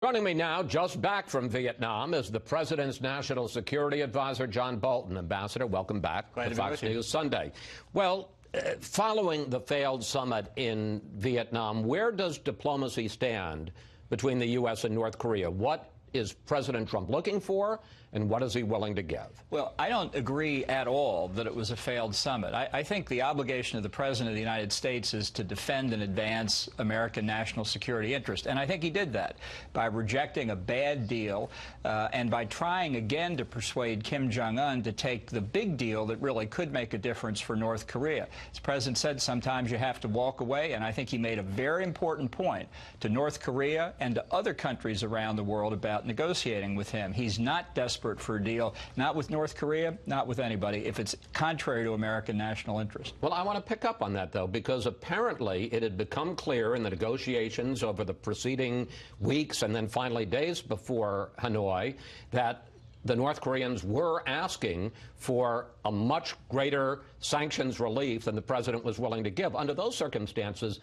Joining me now, just back from Vietnam, is the President's National Security Advisor, John Bolton. Ambassador, welcome back to Fox News Sunday. Well, following the failed summit in Vietnam, where does diplomacy stand between the U.S. and North Korea? What is President Trump looking for, and what is he willing to give? Well, I don't agree at all that it was a failed summit. I think the obligation of the President of the United States is to defend and advance American national security interest, and I think he did that by rejecting a bad deal and by trying again to persuade Kim Jong-un to take the big deal that really could make a difference for North Korea. As the President said, sometimes you have to walk away, and I think he made a very important point to North Korea and to other countries around the world about negotiating with him. He's not desperate for a deal, not with North Korea, not with anybody, if it's contrary to American national interest. Well, I want to pick up on that, though, because apparently it had become clear in the negotiations over the preceding weeks and then finally days before Hanoi that the North Koreans were asking for a much greater sanctions relief than the President was willing to give. Under those circumstances,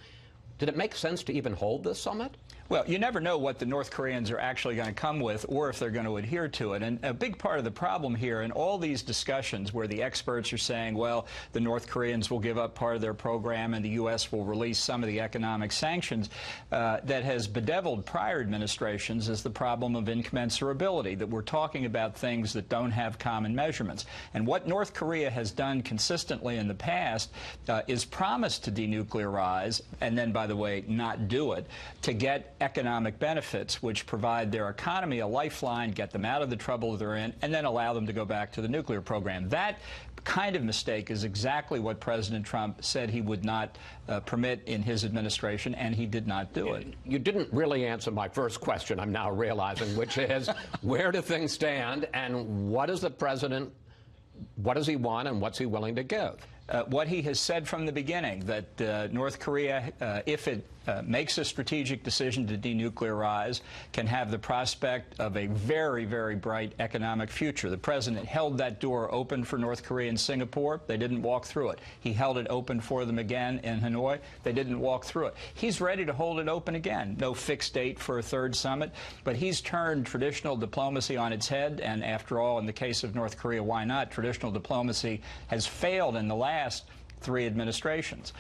did it make sense to even hold this summit? Well, you never know what the North Koreans are actually going to come with or if they're going to adhere to it. And a big part of the problem here in all these discussions where the experts are saying, well, the North Koreans will give up part of their program and the U.S. will release some of the economic sanctions, that has bedeviled prior administrations is the problem of incommensurability, that we're talking about things that don't have common measurements. And what North Korea has done consistently in the past is promise to denuclearize and then, by the way, not do it, to get economic benefits which provide their economy a lifeline, get them out of the trouble they're in, and then allow them to go back to the nuclear program. That kind of mistake is exactly what President Trump said he would not permit in his administration, and he did not do it. You didn't really answer my first question, I'm now realizing, which is where do things stand and what is the President, what does he want and what's he willing to give? What he has said from the beginning, that North Korea, if it makes a strategic decision to denuclearize, can have the prospect of a very, very bright economic future. The President held that door open for North Korea and Singapore. They didn't walk through it. He held it open for them again in Hanoi. They didn't walk through it. He's ready to hold it open again. No fixed date for a third summit, but he's turned traditional diplomacy on its head, and after all, in the case of North Korea, why not? Traditional diplomacy has failed in the last 3 administrations.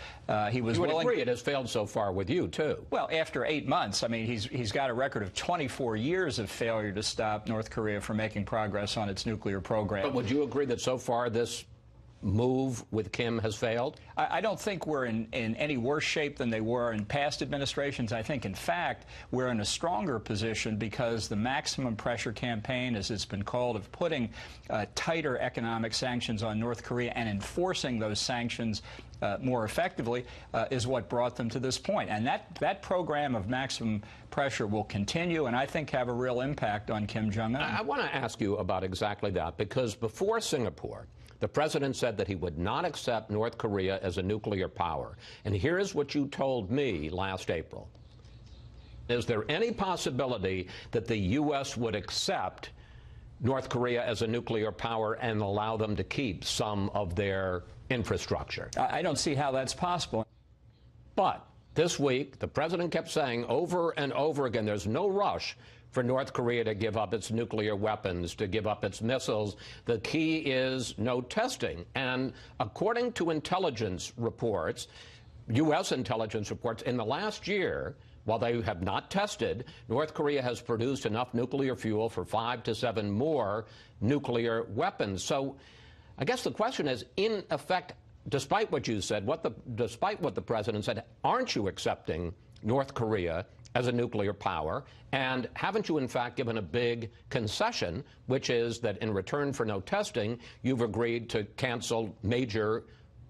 He was willing. You would willing. agree it has failed so far with you, too. Well, after 8 months, I mean, he's got a record of 24 years of failure to stop North Korea from making progress on its nuclear program. But would you agree that so far this move with Kim has failed? I don't think we're in any worse shape than they were in past administrations. I think, in fact, we're in a stronger position because the maximum pressure campaign, as it's been called, of putting tighter economic sanctions on North Korea and enforcing those sanctions more effectively is what brought them to this point. And that program of maximum pressure will continue and I think have a real impact on Kim Jong-un. I want to ask you about exactly that, because before Singapore, the President said that he would not accept North Korea as a nuclear power. And here's what you told me last April. Is there any possibility that the U.S. would accept North Korea as a nuclear power and allow them to keep some of their infrastructure? I don't see how that's possible. But this week, the President kept saying over and over again, there's no rush for North Korea to give up its nuclear weapons, to give up its missiles. The key is no testing. And according to intelligence reports, U.S. intelligence reports, in the last year, while they have not tested, North Korea has produced enough nuclear fuel for 5 to 7 more nuclear weapons. So I guess the question is, in effect, despite what you said, despite what the President said, aren't you accepting North Korea as a nuclear power? And haven't you, in fact, given a big concession, which is that in return for no testing, you've agreed to cancel major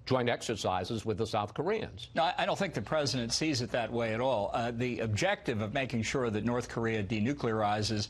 joint exercises with the South Koreans? No, I don't think the President sees it that way at all. The objective of making sure that North Korea denuclearizes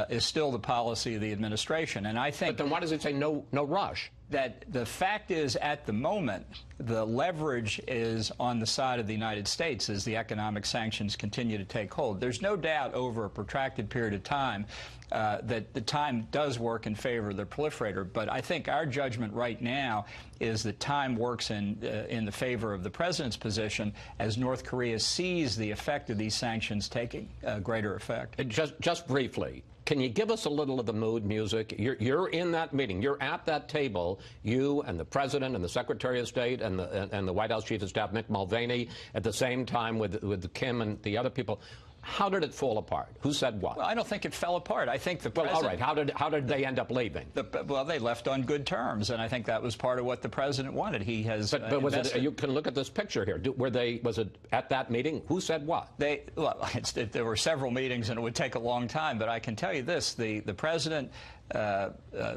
is still the policy of the administration. And I think... But then why does it say no rush? that the fact is, at the moment, the leverage is on the side of the United States as the economic sanctions continue to take hold. There's no doubt over a protracted period of time that the time does work in favor of the proliferator, but I think our judgment right now is that time works in the favor of the president's position as North Korea sees the effect of these sanctions taking greater effect. Just briefly, can you give us a little of the mood music? You're in that meeting. You're at that table, you and the President and the Secretary of State and the White House Chief of Staff, Mick Mulvaney, at the same time with Kim and the other people. How did it fall apart? Who said what? Well, I don't think it fell apart. I think the president... Well, all right. How did they end up leaving? Well, they left on good terms, and I think that was part of what the president wanted. He has But was it, you can look at this picture here. Was it at that meeting? Who said what? Well, there were several meetings, and it would take a long time, but I can tell you this. The president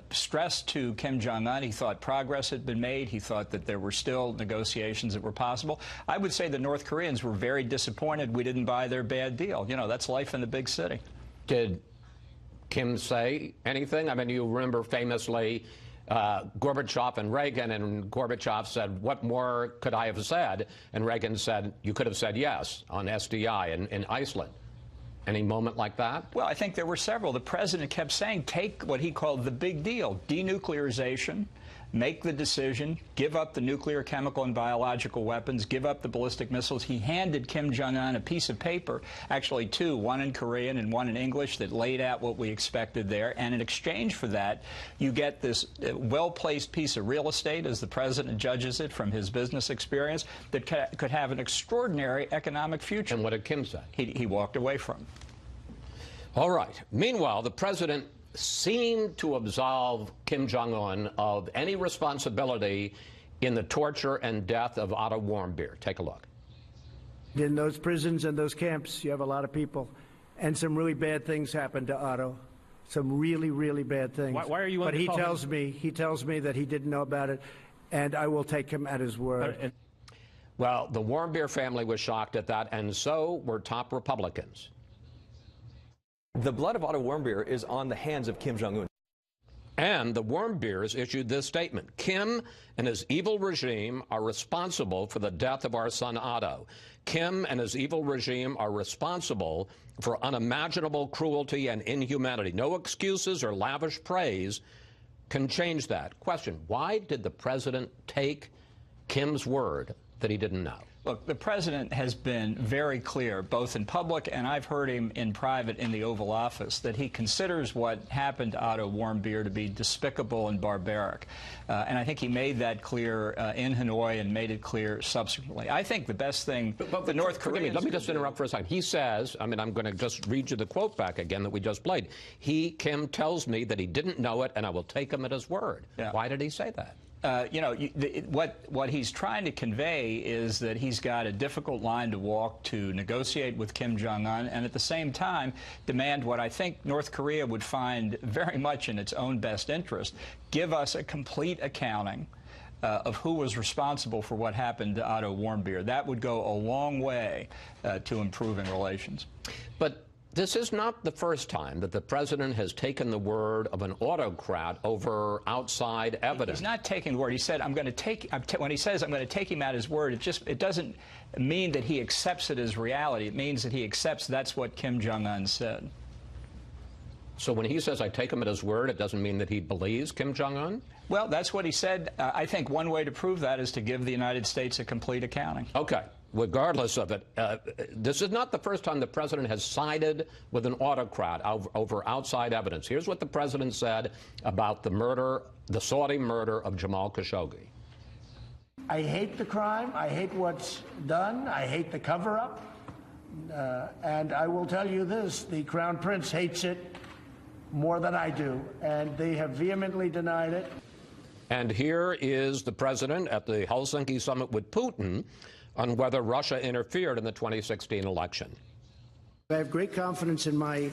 stressed to Kim Jong-un he thought progress had been made. He thought that there were still negotiations that were possible. I would say the North Koreans were very disappointed we didn't buy their bad deal. You know, that's life in the big city. Did Kim say anything? I mean, you remember famously Gorbachev and Reagan, and Gorbachev said, what more could I have said? And Reagan said, you could have said yes on SDI in Iceland. Any moment like that? Well, I think there were several. The president kept saying, take what he called the big deal, denuclearization, make the decision, give up the nuclear, chemical, and biological weapons, give up the ballistic missiles. He handed Kim Jong-un a piece of paper, actually two, one in Korean and one in English, that laid out what we expected there. And in exchange for that, you get this well-placed piece of real estate, as the president judges it from his business experience, that could have an extraordinary economic future. And what did Kim say? He walked away from it. All right. Meanwhile, the president seemed to absolve Kim Jong-un of any responsibility in the torture and death of Otto Warmbier. Take a look. In those prisons and those camps, you have a lot of people, and some really bad things happened to Otto. Some really, really bad things. Why are you? But he tells me that he didn't know about it, and I will take him at his word. Well, the Warmbier family was shocked at that, and so were top Republicans. The blood of Otto Warmbier is on the hands of Kim Jong-un. And the Warmbiers issued this statement. Kim and his evil regime are responsible for the death of our son Otto. Kim and his evil regime are responsible for unimaginable cruelty and inhumanity. No excuses or lavish praise can change that. Question, why did the president take Kim's word that he didn't know? Look, the president has been very clear, both in public and I've heard him in private in the Oval Office, that he considers what happened to Otto Warmbier to be despicable and barbaric. And I think he made that clear in Hanoi and made it clear subsequently. I think the best thing the North Koreans... Let me just interrupt for a second. He says, I mean, I'm going to just read you the quote back again that we just played. Kim tells me that he didn't know it, and I will take him at his word. Yeah. Why did he say that? You know, what he's trying to convey is that he's got a difficult line to walk to negotiate with Kim Jong-un and at the same time demand what I think North Korea would find very much in its own best interest, give us a complete accounting of who was responsible for what happened to Otto Warmbier. That would go a long way to improving relations. But this is not the first time that the president has taken the word of an autocrat over outside evidence. He's not taking the word. He said, "I'm going to take." When he says, "I'm going to take him at his word," it doesn't mean that he accepts it as reality. It means that he accepts that's what Kim Jong-un said. So when he says, "I take him at his word," it doesn't mean that he believes Kim Jong-un? Well, that's what he said. I think one way to prove that is to give the United States a complete accounting. Okay. Regardless of it, this is not the first time the president has sided with an autocrat over outside evidence. Here's what the president said about the Saudi murder of Jamal Khashoggi. I hate the crime. I hate what's done. I hate the cover-up. And I will tell you this, the Crown Prince hates it more than I do, and they have vehemently denied it. And here is the president at the Helsinki summit with Putin on whether Russia interfered in the 2016 election. I have great confidence in my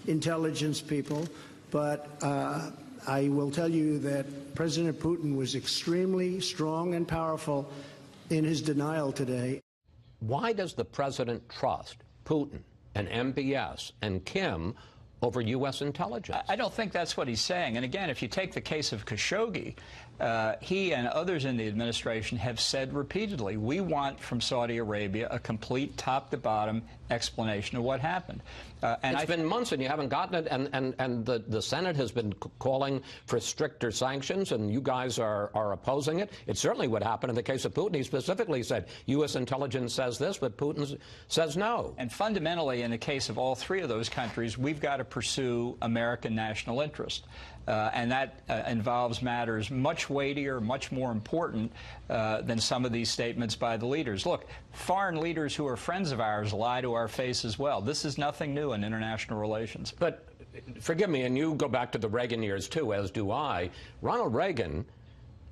intelligence people, but I will tell you that President Putin was extremely strong and powerful in his denial today. Why does the president trust Putin and MBS and Kim over U.S. intelligence. I don't think that's what he's saying. And again, if you take the case of Khashoggi, he and others in the administration have said repeatedly, we want from Saudi Arabia a complete top-to-bottom explanation of what happened. And it's been months and you haven't gotten it, and the Senate has been calling for stricter sanctions, and you guys are opposing it. It certainly would happen in the case of Putin. He specifically said U.S. intelligence says this, but Putin says no. And fundamentally, in the case of all three of those countries, we've got to pursue American national interest. And that involves matters much weightier, much more important than some of these statements by the leaders. Look, foreign leaders who are friends of ours lie to our face as well. This is nothing new in international relations. But forgive me, and you go back to the Reagan years, too, as do I. Ronald Reagan,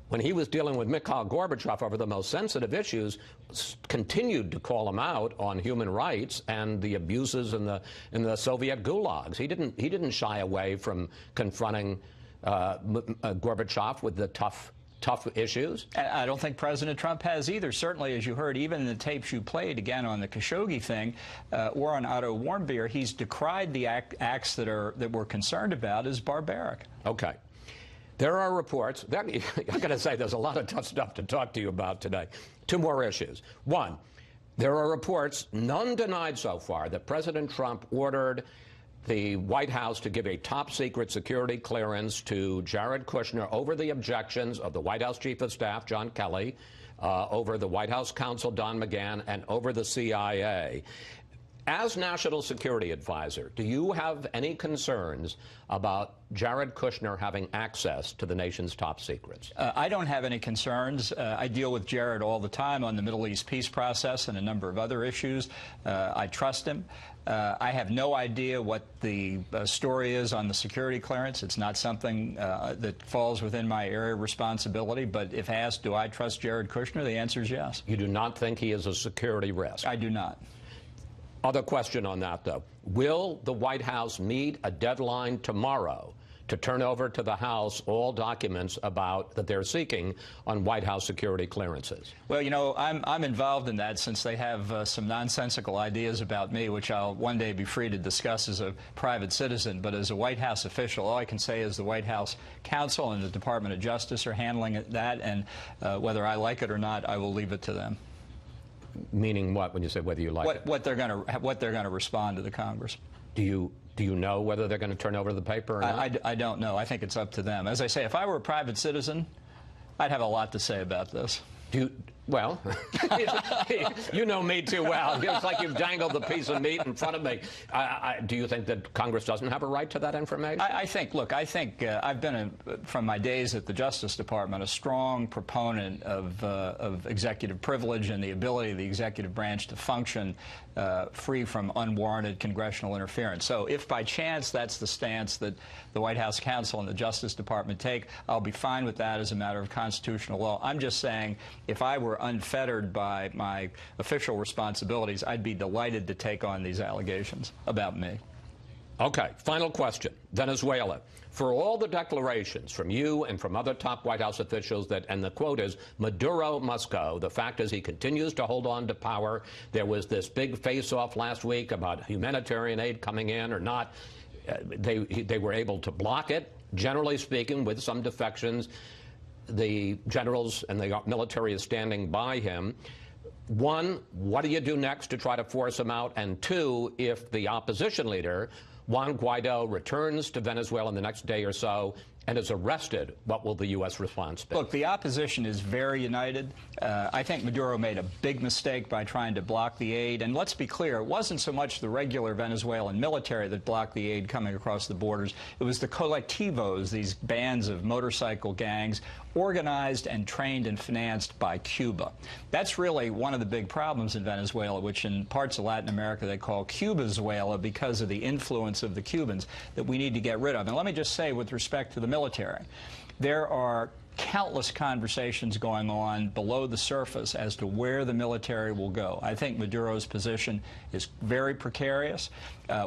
when he was dealing with Mikhail Gorbachev over the most sensitive issues, continued to call him out on human rights and the abuses in the Soviet gulags. He didn't shy away from confronting Gorbachev with the tough issues. I don't think President Trump has either. Certainly, as you heard, even in the tapes you played, again, on the Khashoggi thing or on Otto Warmbier, he's decried the acts that we're concerned about as barbaric. Okay. There are reports. I got to say, there's a lot of tough stuff to talk to you about today. Two more issues. One, there are reports, none denied so far, that President Trump ordered the White House to give a top-secret security clearance to Jared Kushner over the objections of the White House Chief of Staff, John Kelly, over the White House counsel, Don McGahn, and over the CIA. As National Security Advisor, do you have any concerns about Jared Kushner having access to the nation's top secrets? I don't have any concerns. I deal with Jared all the time on the Middle East peace process and a number of other issues. I trust him. I have no idea what the story is on the security clearance. It's not something that falls within my area of responsibility. But if asked, do I trust Jared Kushner, the answer is yes. You do not think he is a security risk? I do not. Other question on that, though. Will the White House meet a deadline tomorrow to turn over to the House all documents that they're seeking on White House security clearances? Well, you know, I'm involved in that since they have some nonsensical ideas about me, which I'll one day be free to discuss as a private citizen. But as a White House official, all I can say is the White House counsel and the Department of Justice are handling that, and whether I like it or not, I will leave it to them. Meaning what, when you say whether you like it? What they're going to respond to the Congress. Do you know whether they're going to turn over the paper or not? I don't know. I think it's up to them. As I say, if I were a private citizen, I'd have a lot to say about this. Well, you know me too well. It's like you've dangled the piece of meat in front of me. Do you think that Congress doesn't have a right to that information? I think I've been, from my days at the Justice Department, a strong proponent of executive privilege and the ability of the executive branch to function free from unwarranted congressional interference. So if by chance that's the stance that the White House counsel and the Justice Department take, I'll be fine with that as a matter of constitutional law. I'm just saying, if I were unfettered by my official responsibilities, I'd be delighted to take on these allegations about me. Okay, final question. Venezuela. For all the declarations from you and from other top White House officials and the quote is, Maduro must go, the fact is he continues to hold on to power. There was this big face-off last week about humanitarian aid coming in or not. They were able to block it, generally speaking, with some defections. The generals and the military is standing by him. One, what do you do next to try to force him out? And two, if the opposition leader, Juan Guaido, returns to Venezuela in the next day or so and is arrested, what will the U.S. response be? Look, the opposition is very united. I think Maduro made a big mistake by trying to block the aid. And let's be clear, it wasn't so much the regular Venezuelan military that blocked the aid coming across the borders. It was the colectivos, these bands of motorcycle gangs, organized and trained and financed by Cuba. That's really one of the big problems in Venezuela, which in parts of Latin America they call Cubazuela because of the influence of the Cubans that we need to get rid of. And let me just say, with respect to the military, there are countless conversations going on below the surface as to where the military will go. I think Maduro's position is very precarious.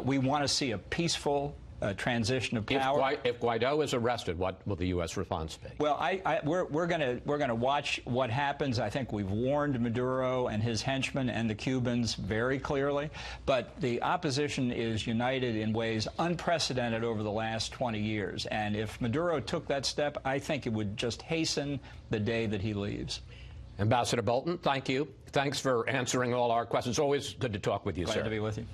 We want to see a peaceful transition of power. If Guaido is arrested, what will the U.S. response be? Well, we're gonna watch what happens. I think we've warned Maduro and his henchmen and the Cubans very clearly, but the opposition is united in ways unprecedented over the last 20 years. And if Maduro took that step, I think it would just hasten the day that he leaves. Ambassador Bolton, thank you. Thanks for answering all our questions. Always good to talk with you, sir. Glad to be with you.